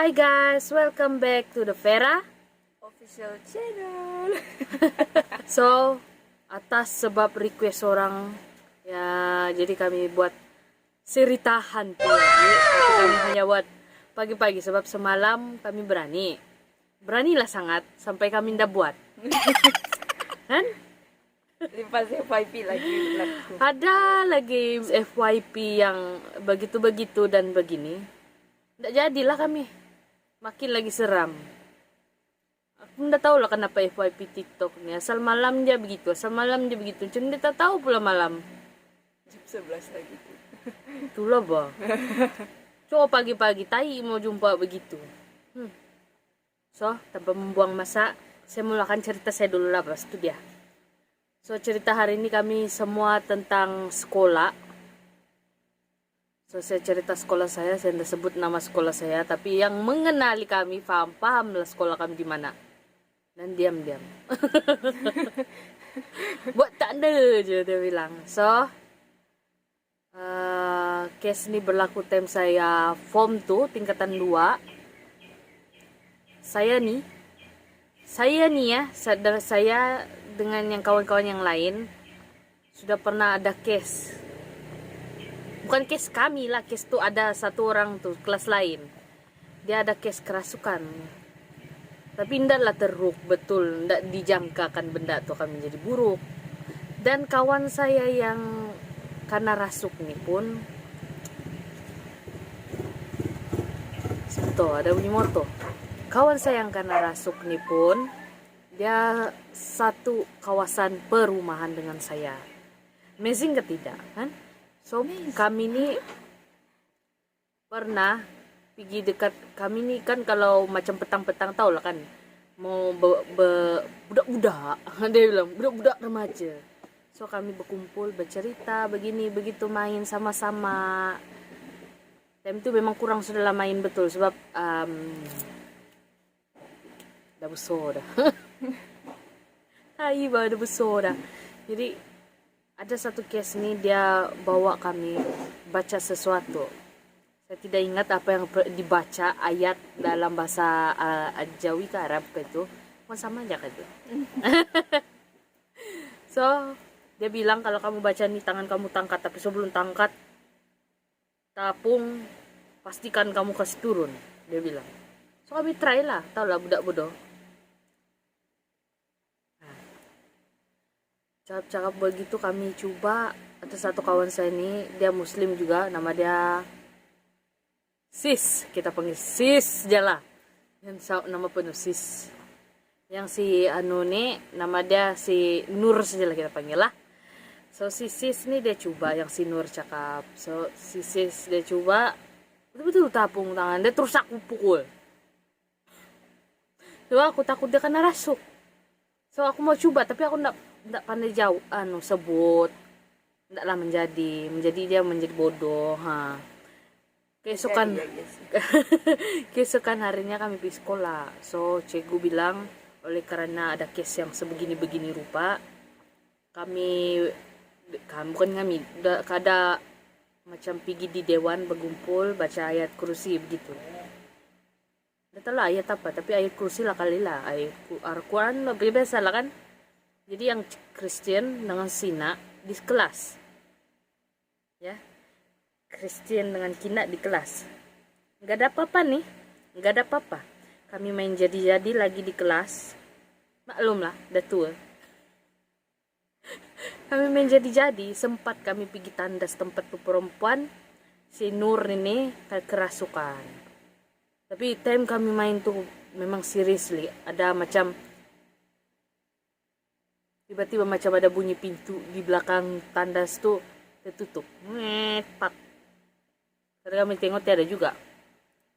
Hi guys, welcome back to the Vera Official channel. So, atas sebab request orang, ya jadi kami buat ceritahan tuh. Tapi kami hanya buat pagi-pagi sebab semalam kami beranilah sangat sampai kami ndak buat. Kan? Limpas FYP lagi berlaku. Ada lagi FYP yang begitu-begitu dan begini. Nggak jadilah kami. Makin lagi seram. Aku nggak tahu lah kenapa FYP TikTok nih. Asal malam dia begitu. Cuma dia tak tahu pula malam. Jam 11 lagi tuh. Itulah bah. Coba pagi-pagi tai mau jumpa begitu. So, tanpa membuang masa, saya mulakan cerita saya dulu lah, pas itu dia. So, cerita hari ini kami semua tentang sekolah. So, saya cerita sekolah saya tidak sebut nama sekolah saya, tapi yang mengenali kami paham lah sekolah kami di mana. Dan diam-diam. Buat tak ada je dia bilang. So, case ini berlaku time saya form 2 tingkatan 2. Saya nih ya, sadar saya dengan yang kawan-kawan yang lain sudah pernah ada case. Bukan case kami lah, case tuh ada satu orang tuh kelas lain. Dia ada case kerasukan. Tapi ndak lah teruk betul, ndak dijangkakan benda tuh akan menjadi buruk. Dan kawan saya yang karena rasuk nih pun, tuh ada bunyi motor. Kawan saya yang karena rasuk nih pun, dia satu kawasan perumahan dengan saya. Amazing ketidak kan? So, kami ini pernah pergi dekat, kami ini kan kalau macam petang-petang tau lah kan, mau budak-budak, dia bilang budak-budak remaja. So, kami berkumpul, bercerita, begini, begitu, main sama-sama. Time itu memang kurang sudah lah main betul, sebab dah besar dah. Dah besar dah. Jadi, ada satu case nih dia bawa kami baca sesuatu. Saya tidak ingat apa yang dibaca, ayat dalam bahasa Jawi ke Arab ke itu. Sama aja kan itu. So, dia bilang kalau kamu baca nih tangan kamu tangkat, tapi sebelum tangkat tapung, pastikan kamu kasih turun, dia bilang. So, kami try lah, tau lah budak bodoh. Cakap-cakap begitu kami coba. Ada satu kawan saya ini, dia muslim juga, nama dia Sis, kita panggil Sis jalah. Yang nama penuh Sis. Yang si anu nih, nama dia si Nur saja lah kita panggil lah. So si Sis nih dia coba, yang si Nur cakap. So si Sis dia coba, betul-betul tapung tangan, dia terus aku pukul. So aku takut dia kena rasuk. So aku mau coba, tapi aku ndak pandai jauh sebut, ndaklah menjadi dia menjadi bodoh. Keesokan harinya kami pergi sekolah. So cikgu bilang oleh karena ada case yang sebegini-begini rupa, kami ada macam pergi di dewan berkumpul baca ayat kursi begitu. Tidak tahu lah ayat apa, tapi ayat kursi lah kali lah, ayat Al-Quran biasa lah kan. Jadi yang Kristen dengan Sina di kelas. Ya. Kristen dengan Kina di kelas. Enggak ada apa-apa nih. Enggak ada apa-apa. Kami main jadi-jadi lagi di kelas. Maklum lah, dah tua. Kami main jadi-jadi, sempat kami pergi tandas tempat tuh perempuan. Si Nur ini kerasukan. Tapi time kami main tuh memang seriously. Ada macam tiba-tiba macam ada bunyi pintu di belakang tandas tuh tertutup. Pak. Tadi kami tengok ada juga.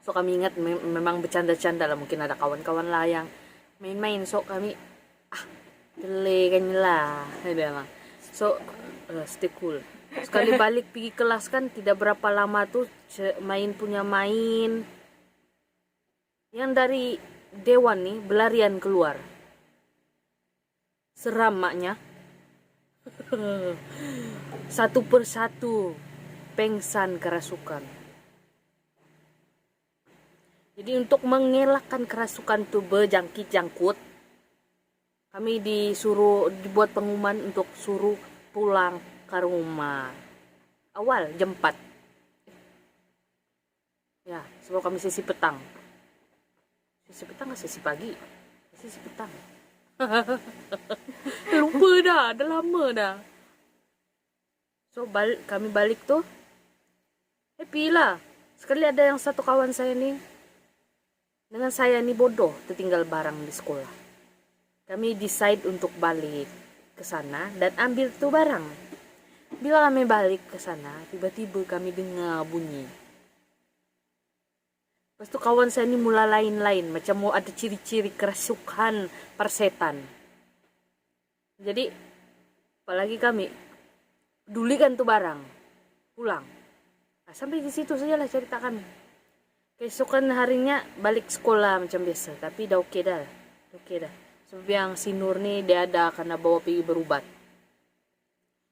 So kami ingat memang bercanda-canda lah, mungkin ada kawan-kawan lah yang main-main. So kami kan lah. So stay cool. Sekali balik pergi kelas kan tidak berapa lama tuh main punya main. Yang dari dewan nih berlarian keluar. Seram maknya. Satu persatu pengsan kerasukan. Jadi untuk mengelakkan kerasukan tuh berjangkit-jangkut, kami dibuat pengumuman untuk suruh pulang ke rumah awal jam 4. Ya, sebelum kami sesi petang. Sesi petang nggak sesi pagi? Sesi petang. Lupa dah lama dah. So kami balik tuh happy lah. Sekali ada yang satu kawan saya nih dengan saya nih bodoh tertinggal barang di sekolah. Kami decide untuk balik ke sana dan ambil tuh barang. Bila kami balik ke sana, tiba-tiba kami dengar bunyi. Lepas itu kawan saya ini mulai lain-lain, macam mau ada ciri-ciri kerasukan persetan. Jadi, apalagi kami pedulikan tuh barang, pulang. Nah, sampai di situ sajalah cerita kami. Keesokan harinya balik sekolah macam biasa, tapi dah oke dah. Sebab yang si Nur nih dia ada karena bawa pergi berubat.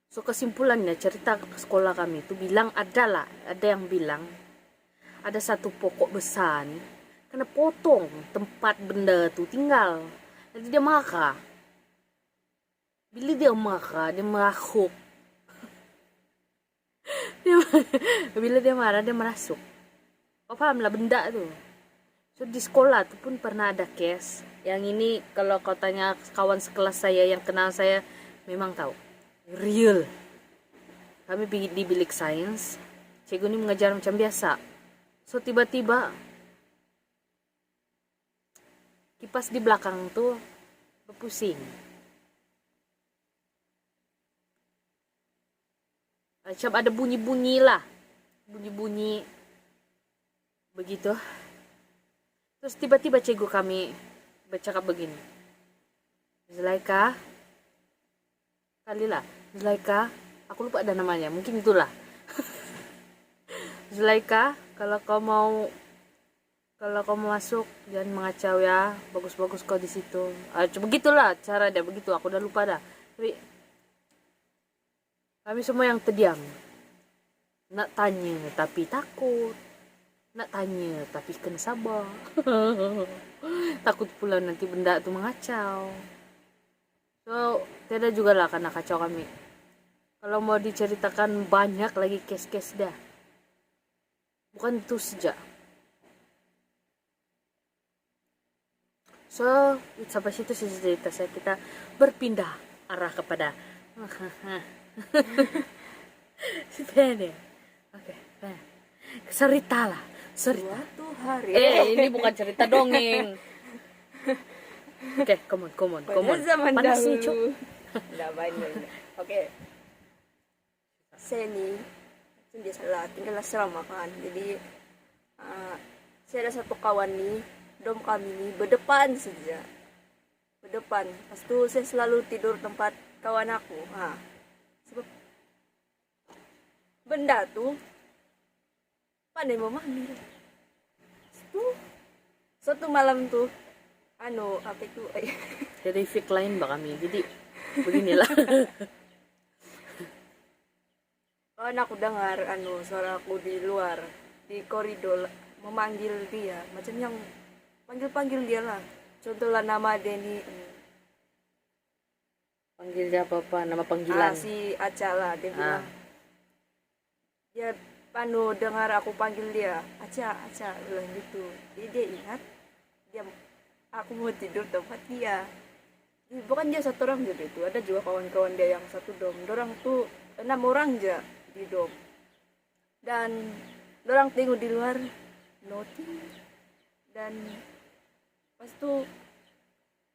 So kesimpulannya cerita sekolah kami itu bilang ada yang bilang ada satu pokok besar nih kena potong tempat benda tuh tinggal. Jadi dia marah. Bila dia marah, dia merasuk. Bila dia marah, dia merasuk. Kau paham lah benda tuh. So di sekolah tuh pun pernah ada case. Yang ini kalau kau tanya kawan sekelas saya yang kenal saya memang tahu. Real. Kami di bilik sains. Cikgu ini mengajar macam biasa. So tiba-tiba kipas di belakang tuh berpusing. Macam ada bunyi-bunyi lah. Bunyi-bunyi begitu. Terus tiba-tiba cikgu kami bercakap begini. Zulaika, aku lupa ada namanya, mungkin itulah. Zulaika, kalau kau mau masuk jangan mengacau ya, bagus-bagus kau di situ. Begitulah cara dia begitu, aku udah lupa dah. Tapi kami semua yang terdiam. Nak tanya tapi takut. Nak tanya tapi kena sabar. Takut pula nanti benda tu mengacau. So, tiada juga lah kena kacau kami. Kalau mau diceritakan banyak lagi kes-kes dah. Bukan itu saja. So, sampai situ sih cerita saya. Kita berpindah arah kepada Sepeda. Oke, cerita lah. Suatu hari. Ini bukan cerita dongeng. Oke, come on. Pada zaman Panas nih, dahulu. Cuk. Nggak banyak. Oke. Saya nih, biasalah tinggal asrama kan. Jadi, saya ada satu kawan nih, dom kami nih, berdepan saja. Berdepan. Pas itu saya selalu tidur tempat kawan aku. Sebab benda tuh pandai memanggil. Suatu malam tuh, apa itu? Terrific lain bah kami. Jadi beginilah. Kawan aku dengar suara aku di luar di koridor memanggil dia, macam yang panggil dia lah. Contohlah nama Denny. Panggil dia apa nama panggilan. Si Aca lah, dia bilang. Dia dengar aku panggil dia, Aca bilang gitu. Jadi dia ingat aku mau tidur tempat dia. Jadi, bukan dia satu orang jadi itu, ada juga kawan-kawan dia yang satu dom. Dorang tuh 6 orang aja di dom. Dan dorang tengok di luar nothing. Dan pas tuh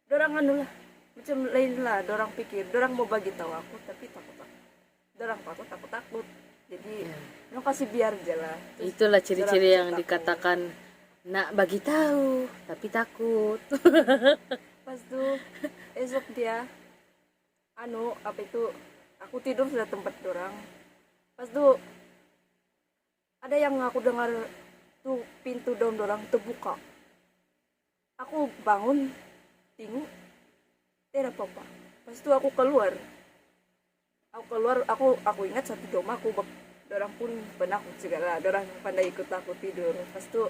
dorang macam lain lah, dorang pikir dorang mau bagi tahu aku tapi takut. Jadi dorang kasih biar aja lah. Itulah ciri-ciri yang dikatakan nak bagi tahu tapi takut. Pas tuh esok dia apa itu, aku tidur sudah tempat dorang. Pas tuh ada yang aku dengar tuh pintu dom dorang terbuka. Aku bangun, tengok tidak apa-apa. Pas itu aku keluar, aku ingat satu dom aku, dorang pun penakut segala, dorang pandai ikut aku tidur. Pas itu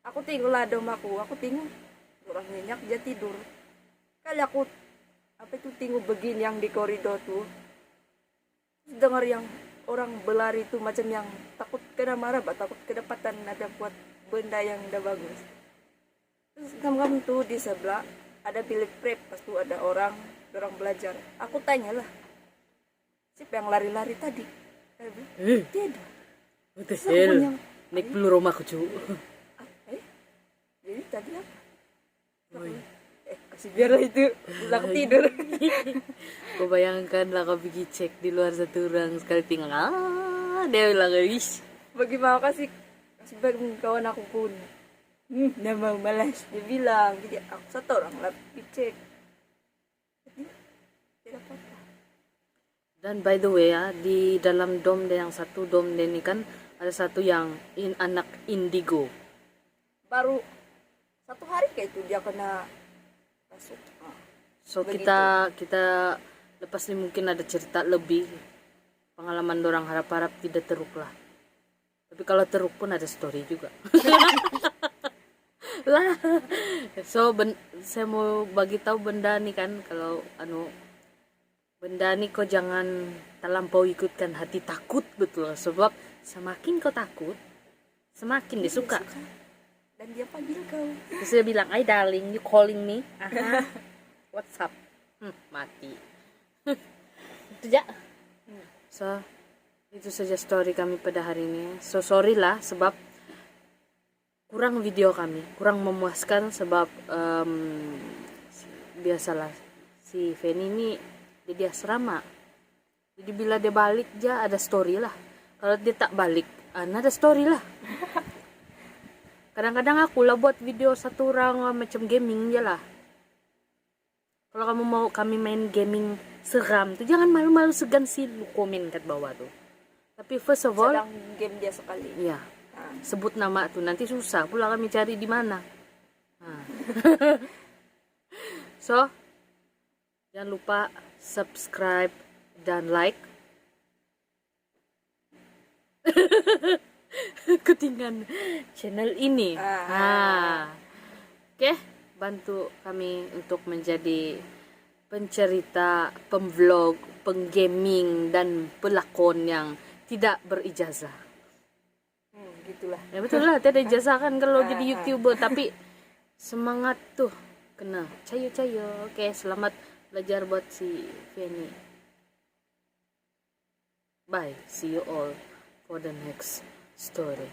Aku tinggal ladom aku tinggal orang nyenyak dia tidur. Kali aku apa itu tinggal begini yang di koridor tuh. Terus dengar yang orang berlari tuh macam yang takut kena marah, takut kedapatan ada buat benda yang udah bagus. Terus kamu tuh di sebelah ada bilik prep, pas tuh ada orang belajar. Aku tanyalah, siapa yang lari-lari tadi? Tidak. What the Terus aku hell? bilang, Naik peluru rumah cu. jadi tadi apa? Woi. Kasih biarlah itu, aku tidur. Kau bayangkan lah kau pergi cek di luar satu orang sekali tinggal. Dia bilang guys. Bagaimana kasih bagi kawan aku pun. Dia mau malas, dia bilang. Jadi aku satu orang lah cek. Jadi tidak apa-apa. Dan by the way ya, di dalam dom yang satu dom ini kan ada satu yang anak indigo. Baru 1 hari kayak itu dia kena masuk. So Begitu. kita lepas ini mungkin ada cerita lebih pengalaman dorang harap-harap tidak teruk lah. Tapi kalau teruk pun ada story juga. Lah. So saya mau bagi tahu benda nih kan kalau benda nih kau jangan terlampau ikutkan hati takut betul sebab semakin kau takut semakin dia suka. Dan dia panggil kau. Terus dia bilang, "Ay darling, you calling me?" Aha. What's up? Mati. Itu aja. So, itu saja story kami pada hari ini. So, sorry lah sebab kurang video kami, kurang memuaskan sebab biasalah si Feni ini dia asrama. Jadi bila dia balik dia ada story lah. Kalau dia tak balik, ada story lah. Kadang-kadang aku lah buat video satu orang macam gaming je lah. Kalau kamu mau kami main gaming seram tuh jangan malu-malu segan sih lu komen kat bawah tuh. Tapi first of all, Sedang game dia sekali. iya, sebut nama tuh nanti susah pula kami cari di mana. So, jangan lupa subscribe dan like. Ketinggalan channel ini. Oke, bantu kami untuk menjadi pencerita, pemvlog, penggaming dan pelakon yang tidak berijazah. Gitulah. Ya betul lah, tidak ijazah kan kalau jadi YouTuber, tapi semangat tuh kena. Cayo. Oke, selamat belajar buat si Feni. Bye, see you all for the next story.